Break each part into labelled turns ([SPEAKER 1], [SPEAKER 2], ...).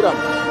[SPEAKER 1] welcome.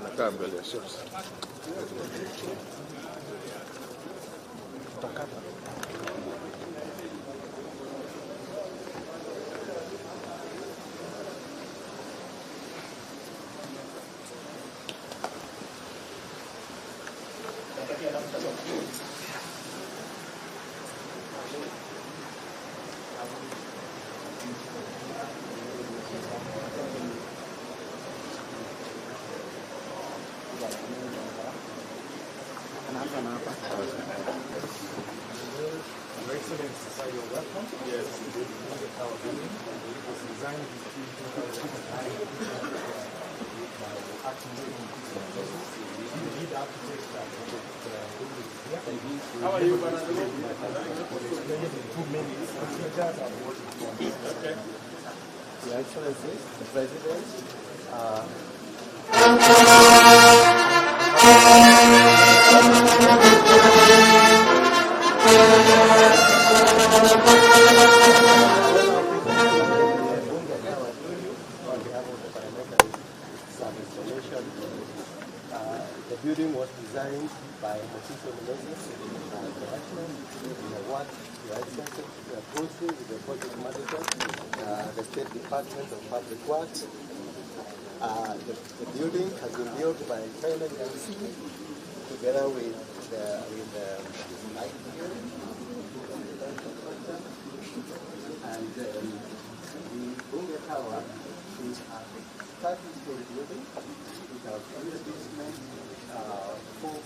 [SPEAKER 1] Nakaa mbele ya shops.
[SPEAKER 2] Your Excellency, sir, you're welcome. Yes. Bunge Tower building. It was designed between 2009 by acting the lead architect that How are you, Banana? In 2 minutes. Procedures and what it wants. Okay. Your Excellency, the President, the building was designed by Mosisi International. We have worked closely with the project manager, the State Department of Public Works. The building has been built by China together with the and the Bunge Tower is a 30-story building. It has 3 basements, 4 floors.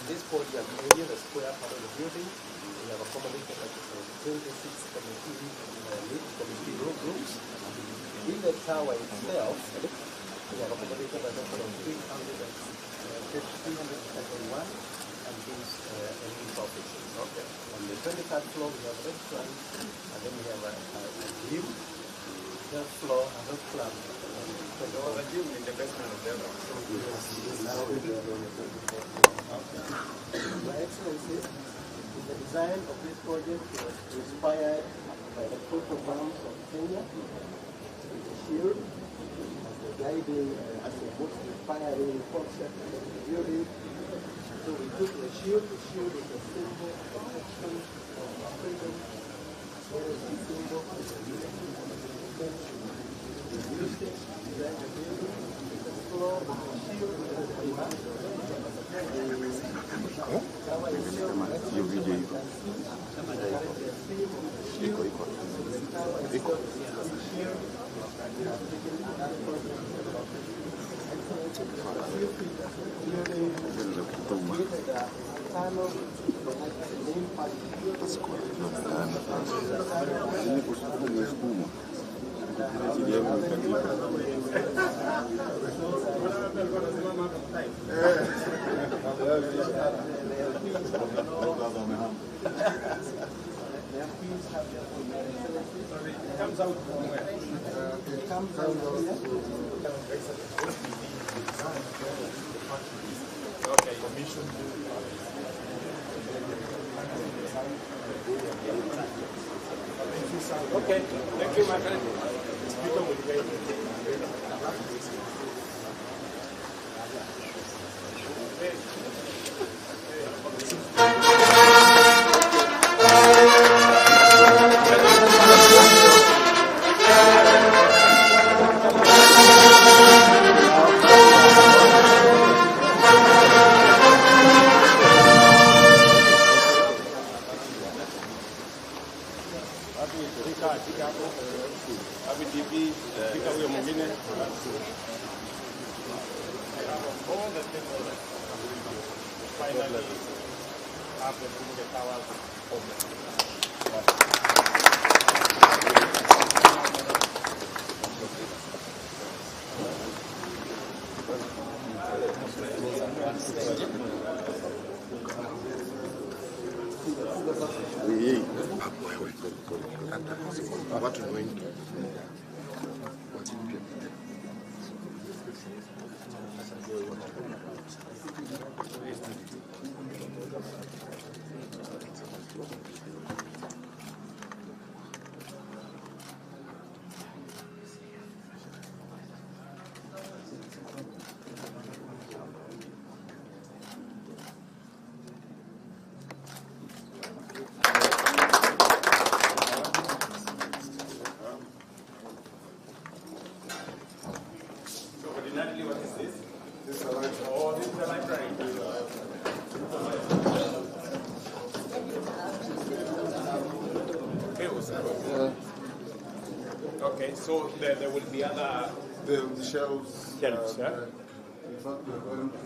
[SPEAKER 2] This podium area, the square part of the building, we have accommodated 26 committee rooms. In the tower itself, we have accommodated a total of 371 and these elite offices. Okay. On the 23rd floor, we have a restaurant, and then we have a gym. Third floor, another club. So the gym in the basement of the other. Now we are going to Your Excellency, in the design of this project was inspired by the programs of Kenya, the shield, as the guiding, as the most inspiring concept of the building. So we took the shield. The shield is a symbol of protection, of freedom, as well as a symbol of the unity of the people. We used it to design the building. The floor of the shield is a
[SPEAKER 1] hiyo video iko
[SPEAKER 3] Okay, thank you, my friend. Speaker will be ready. Finally, have the Bunge Tower
[SPEAKER 1] watu ni wengi.
[SPEAKER 3] What is this? This is a library. Oh, this is a library. Okay, so there will be other
[SPEAKER 1] The shelves.
[SPEAKER 3] shelves, yeah?
[SPEAKER 1] In fact, we're going to